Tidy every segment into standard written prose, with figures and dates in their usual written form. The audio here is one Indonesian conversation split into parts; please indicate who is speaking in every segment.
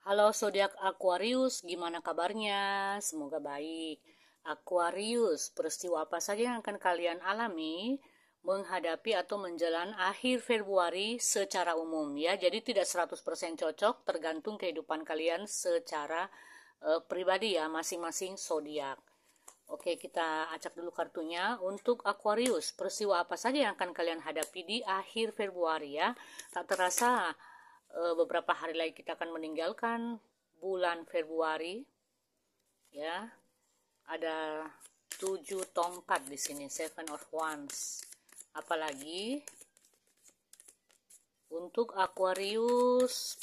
Speaker 1: Halo zodiak Aquarius, gimana kabarnya? Semoga baik. Aquarius, peristiwa apa saja yang akan kalian alami menghadapi atau menjelang akhir Februari secara umum ya. Jadi tidak 100% cocok, tergantung kehidupan kalian secara pribadi ya, masing-masing zodiak. Oke, kita acak dulu kartunya. Untuk Aquarius, peristiwa apa saja yang akan kalian hadapi di akhir Februari ya? Tak terasa beberapa hari lagi kita akan meninggalkan bulan Februari ya. Ada 7 tongkat di sini, Seven of Wands. Apalagi untuk Aquarius.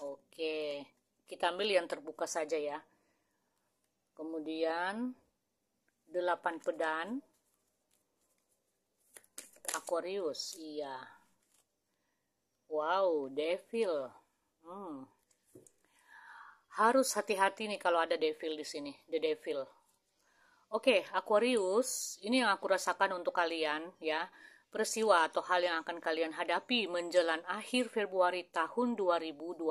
Speaker 1: Oke, kita ambil yang terbuka saja ya. Kemudian 8 pedang Aquarius, iya. Wow, Devil. Harus hati-hati nih kalau ada Devil di sini, The Devil. Oke, Aquarius, ini yang aku rasakan untuk kalian ya. Peristiwa atau hal yang akan kalian hadapi menjelang akhir Februari tahun 2025.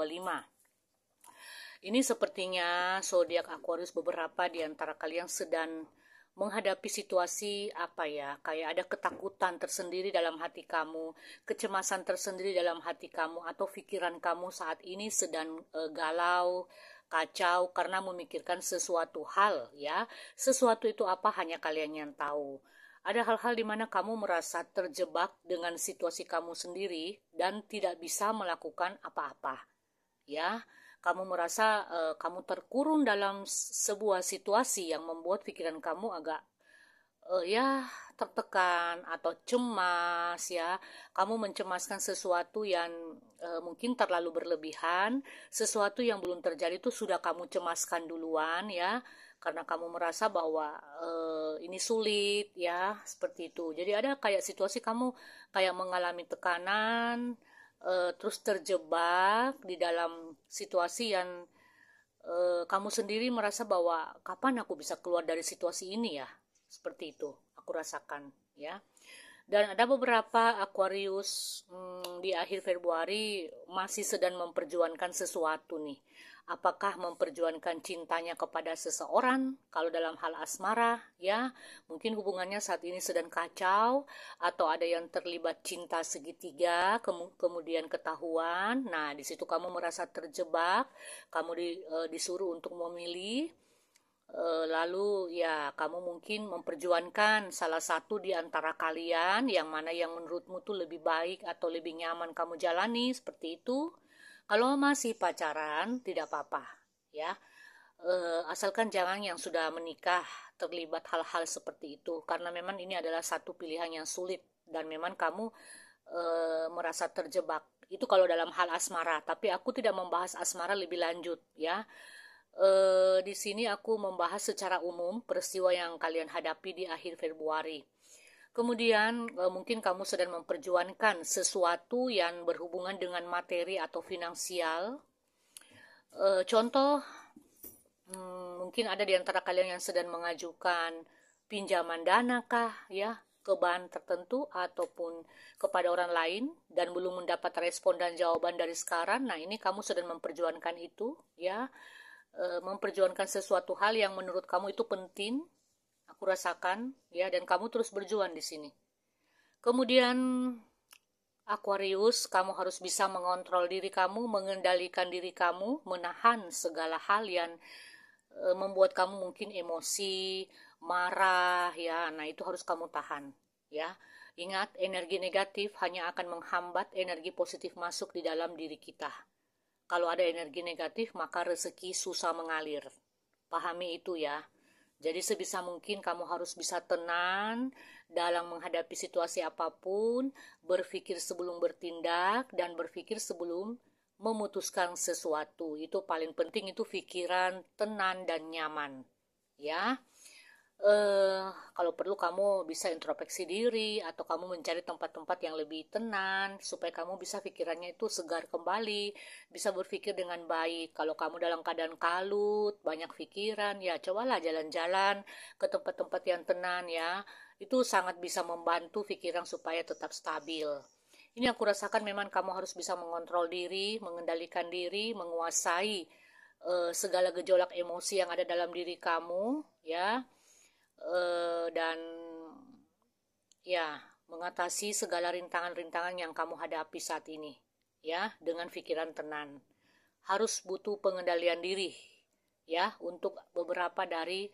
Speaker 1: Ini sepertinya zodiak Aquarius beberapa di antara kalian sedang menghadapi situasi apa ya, kayak ada ketakutan tersendiri dalam hati kamu, kecemasan tersendiri dalam hati kamu, atau pikiran kamu saat ini sedang galau, kacau karena memikirkan sesuatu hal ya. Sesuatu itu apa hanya kalian yang tahu. Ada hal-hal di mana kamu merasa terjebak dengan situasi kamu sendiri dan tidak bisa melakukan apa-apa ya. Kamu merasa kamu terkurung dalam sebuah situasi yang membuat pikiran kamu agak ya tertekan atau cemas ya. Kamu mencemaskan sesuatu yang mungkin terlalu berlebihan, sesuatu yang belum terjadi itu sudah kamu cemaskan duluan ya, karena kamu merasa bahwa ini sulit ya, seperti itu. Jadi ada kayak situasi kamu kayak mengalami tekanan, terus terjebak di dalam situasi yang kamu sendiri merasa bahwa kapan aku bisa keluar dari situasi ini ya, seperti itu aku rasakan ya. Dan ada beberapa Aquarius di akhir Februari masih sedang memperjuangkan sesuatu nih. Apakah memperjuangkan cintanya kepada seseorang? Kalau dalam hal asmara, ya, mungkin hubungannya saat ini sedang kacau, atau ada yang terlibat cinta segitiga, kemudian ketahuan. Nah, di situ kamu merasa terjebak, kamu disuruh untuk memilih. Lalu ya kamu mungkin memperjuangkan salah satu di antara kalian yang mana yang menurutmu tuh lebih baik atau lebih nyaman kamu jalani, seperti itu. Kalau masih pacaran tidak apa-apa ya. Asalkan jangan yang sudah menikah terlibat hal-hal seperti itu, karena memang ini adalah satu pilihan yang sulit dan memang kamu merasa terjebak. Itu kalau dalam hal asmara, tapi aku tidak membahas asmara lebih lanjut ya. Di sini aku membahas secara umum peristiwa yang kalian hadapi di akhir Februari. Kemudian mungkin kamu sedang memperjuangkan sesuatu yang berhubungan dengan materi atau finansial. Contoh, mungkin ada di antara kalian yang sedang mengajukan pinjaman dana kah ya, ke bank tertentu ataupun kepada orang lain dan belum mendapat respon dan jawaban dari sekarang. Nah, ini kamu sedang memperjuangkan itu ya. Memperjuangkan sesuatu hal yang menurut kamu itu penting, aku rasakan ya, dan kamu terus berjuang di sini. Kemudian Aquarius, kamu harus bisa mengontrol diri kamu, mengendalikan diri kamu, menahan segala hal yang membuat kamu mungkin emosi, marah ya. Nah, itu harus kamu tahan ya. Ingat, energi negatif hanya akan menghambat energi positif masuk di dalam diri kita. Kalau ada energi negatif, maka rezeki susah mengalir. Pahami itu ya. Jadi sebisa mungkin kamu harus bisa tenang dalam menghadapi situasi apapun, berpikir sebelum bertindak, dan berpikir sebelum memutuskan sesuatu. Itu paling penting, itu pikiran tenang dan nyaman. Ya, kalau perlu kamu bisa introspeksi diri atau kamu mencari tempat-tempat yang lebih tenang supaya kamu bisa pikirannya itu segar kembali, bisa berpikir dengan baik. Kalau kamu dalam keadaan kalut, banyak pikiran, ya cobalah jalan-jalan ke tempat-tempat yang tenang ya. Itu sangat bisa membantu pikiran supaya tetap stabil. Ini aku rasakan memang kamu harus bisa mengontrol diri, mengendalikan diri, menguasai segala gejolak emosi yang ada dalam diri kamu, ya, dan ya, mengatasi segala rintangan-rintangan yang kamu hadapi saat ini, ya, dengan pikiran tenang. Harus butuh pengendalian diri, ya, untuk beberapa dari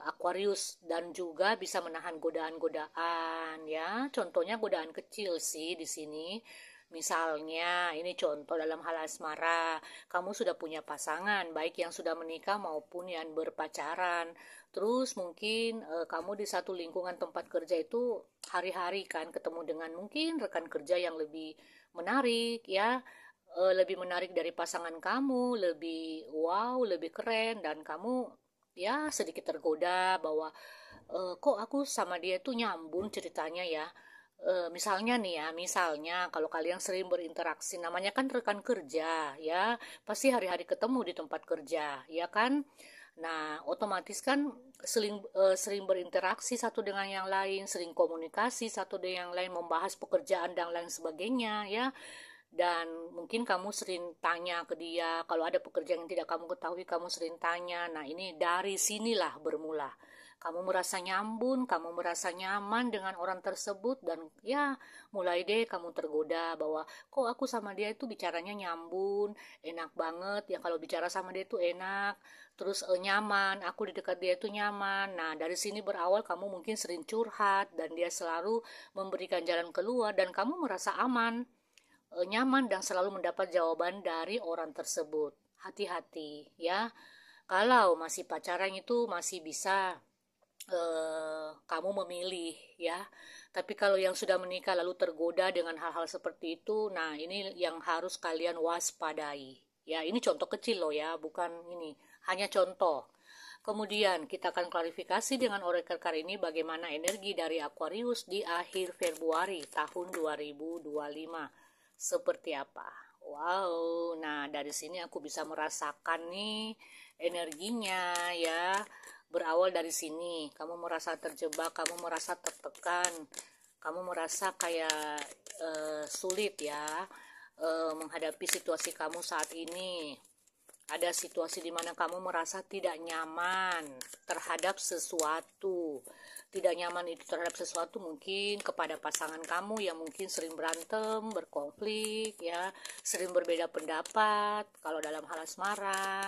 Speaker 1: Aquarius, dan juga bisa menahan godaan-godaan, ya. Contohnya godaan kecil sih di sini. Misalnya, ini contoh dalam hal asmara, kamu sudah punya pasangan, baik yang sudah menikah maupun yang berpacaran. Terus mungkin kamu di satu lingkungan tempat kerja itu hari-hari kan ketemu dengan mungkin rekan kerja yang lebih menarik, ya, lebih menarik dari pasangan kamu, lebih wow, lebih keren, dan kamu ya sedikit tergoda bahwa kok aku sama dia tuh nyambung ceritanya ya. Misalnya nih ya, misalnya kalau kalian sering berinteraksi, namanya kan rekan kerja ya, pasti hari-hari ketemu di tempat kerja, ya kan? Nah, otomatis kan sering berinteraksi satu dengan yang lain, sering komunikasi satu dengan yang lain, membahas pekerjaan dan lain sebagainya ya. Dan mungkin kamu sering tanya ke dia, kalau ada pekerjaan yang tidak kamu ketahui, kamu sering tanya. Nah, ini dari sinilah bermula. Kamu merasa nyambung, kamu merasa nyaman dengan orang tersebut, dan ya mulai deh kamu tergoda bahwa kok aku sama dia itu bicaranya nyambung, enak banget ya kalau bicara sama dia itu enak, terus nyaman, aku di dekat dia itu nyaman. Nah, dari sini berawal kamu mungkin sering curhat, dan dia selalu memberikan jalan keluar, dan kamu merasa aman, nyaman, dan selalu mendapat jawaban dari orang tersebut. Hati-hati ya. Kalau masih pacaran itu masih bisa kamu memilih ya. Tapi kalau yang sudah menikah lalu tergoda dengan hal-hal seperti itu, nah ini yang harus kalian waspadai. Ya, ini contoh kecil loh ya, bukan ini, hanya contoh. Kemudian kita akan klarifikasi dengan oracle card ini bagaimana energi dari Aquarius di akhir Februari tahun 2025. Seperti apa? Wow, nah dari sini aku bisa merasakan nih energinya ya. Berawal dari sini, kamu merasa terjebak, kamu merasa tertekan, kamu merasa kayak sulit ya menghadapi situasi kamu saat ini. Ada situasi di mana kamu merasa tidak nyaman terhadap sesuatu. Tidak nyaman itu terhadap sesuatu mungkin kepada pasangan kamu yang mungkin sering berantem, berkonflik, ya, sering berbeda pendapat. Kalau dalam hal asmara,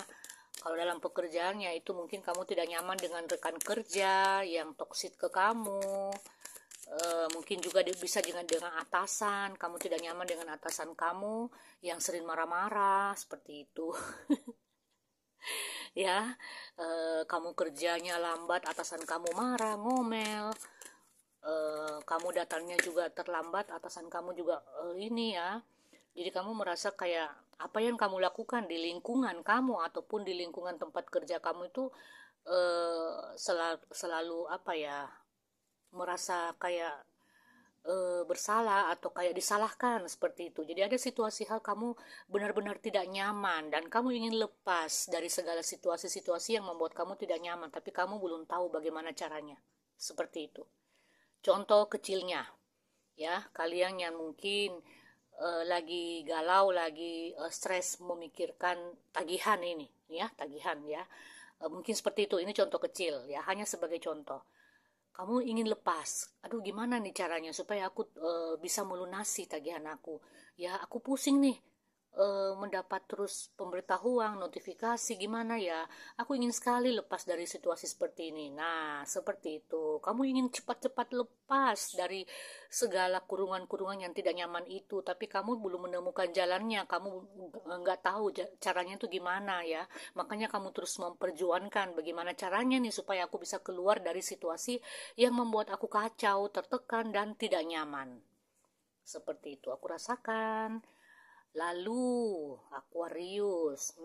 Speaker 1: kalau dalam pekerjaannya itu mungkin kamu tidak nyaman dengan rekan kerja yang toksik ke kamu. Mungkin juga bisa dengan atasan, kamu tidak nyaman dengan atasan kamu yang sering marah-marah seperti itu. Ya, kamu kerjanya lambat, atasan kamu marah, ngomel, kamu datangnya juga terlambat, atasan kamu juga ini ya. Jadi kamu merasa kayak apa yang kamu lakukan di lingkungan kamu ataupun di lingkungan tempat kerja kamu itu selalu apa ya, merasa kayak bersalah atau kayak disalahkan seperti itu. Jadi ada situasi hal kamu benar-benar tidak nyaman dan kamu ingin lepas dari segala situasi-situasi yang membuat kamu tidak nyaman, tapi kamu belum tahu bagaimana caranya. Seperti itu. Contoh kecilnya, ya, kalian yang mungkin lagi galau, lagi stres memikirkan tagihan ini, ya, tagihan ya. Mungkin seperti itu. Ini contoh kecil ya, hanya sebagai contoh. Kamu ingin lepas, aduh gimana nih caranya supaya aku bisa melunasi tagihan aku, ya aku pusing nih, mendapat terus pemberitahuan notifikasi, gimana ya, aku ingin sekali lepas dari situasi seperti ini. Nah seperti itu, kamu ingin cepat-cepat lepas dari segala kurungan-kurungan yang tidak nyaman itu, tapi kamu belum menemukan jalannya, kamu nggak tahu caranya itu gimana ya. Makanya kamu terus memperjuangkan bagaimana caranya nih supaya aku bisa keluar dari situasi yang membuat aku kacau, tertekan, dan tidak nyaman. Seperti itu aku rasakan. Lalu Aquarius,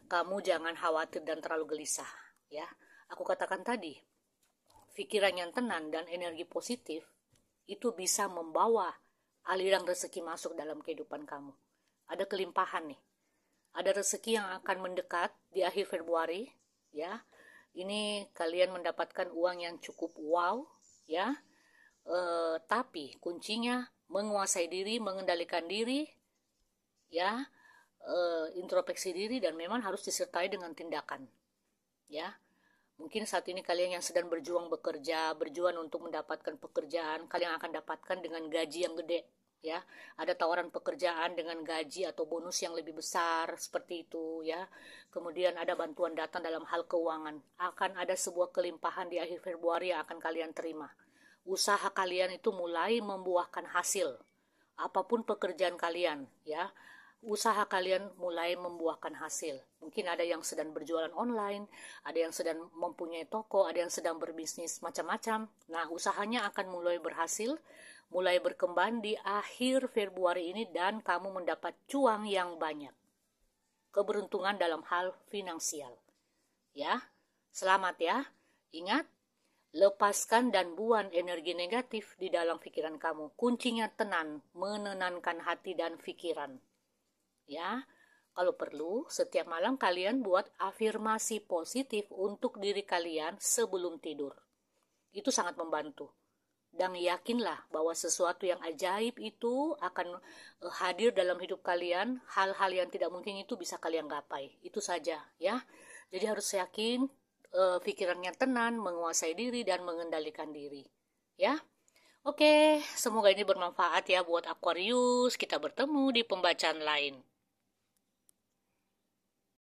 Speaker 1: kamu jangan khawatir dan terlalu gelisah ya. Aku katakan tadi, pikiran yang tenang dan energi positif itu bisa membawa aliran rezeki masuk dalam kehidupan kamu. Ada kelimpahan nih. Ada rezeki yang akan mendekat di akhir Februari ya. Ini kalian mendapatkan uang yang cukup wow ya. Tapi kuncinya menguasai diri, mengendalikan diri, ya, introspeksi diri, dan memang harus disertai dengan tindakan, ya. Mungkin saat ini kalian yang sedang berjuang bekerja, berjuang untuk mendapatkan pekerjaan, kalian akan dapatkan dengan gaji yang gede, ya. Ada tawaran pekerjaan dengan gaji atau bonus yang lebih besar, seperti itu, ya. Kemudian ada bantuan datang dalam hal keuangan. Akan ada sebuah kelimpahan di akhir Februari yang akan kalian terima. Usaha kalian itu mulai membuahkan hasil. Apapun pekerjaan kalian, ya, usaha kalian mulai membuahkan hasil. Mungkin ada yang sedang berjualan online, ada yang sedang mempunyai toko, ada yang sedang berbisnis macam-macam. Nah, usahanya akan mulai berhasil, mulai berkembang di akhir Februari ini, dan kamu mendapat cuan yang banyak. Keberuntungan dalam hal finansial. Ya, selamat ya. Ingat, lepaskan dan buang energi negatif di dalam pikiran kamu. Kuncinya tenang, menenangkan hati dan pikiran. Ya, kalau perlu, setiap malam kalian buat afirmasi positif untuk diri kalian sebelum tidur. Itu sangat membantu. Dan yakinlah bahwa sesuatu yang ajaib itu akan hadir dalam hidup kalian. Hal-hal yang tidak mungkin itu bisa kalian gapai. Itu saja, ya. Jadi harus yakin, pikirannya tenang, menguasai diri, dan mengendalikan diri. Ya. Oke, semoga ini bermanfaat ya buat Aquarius. Kita bertemu di pembacaan lain.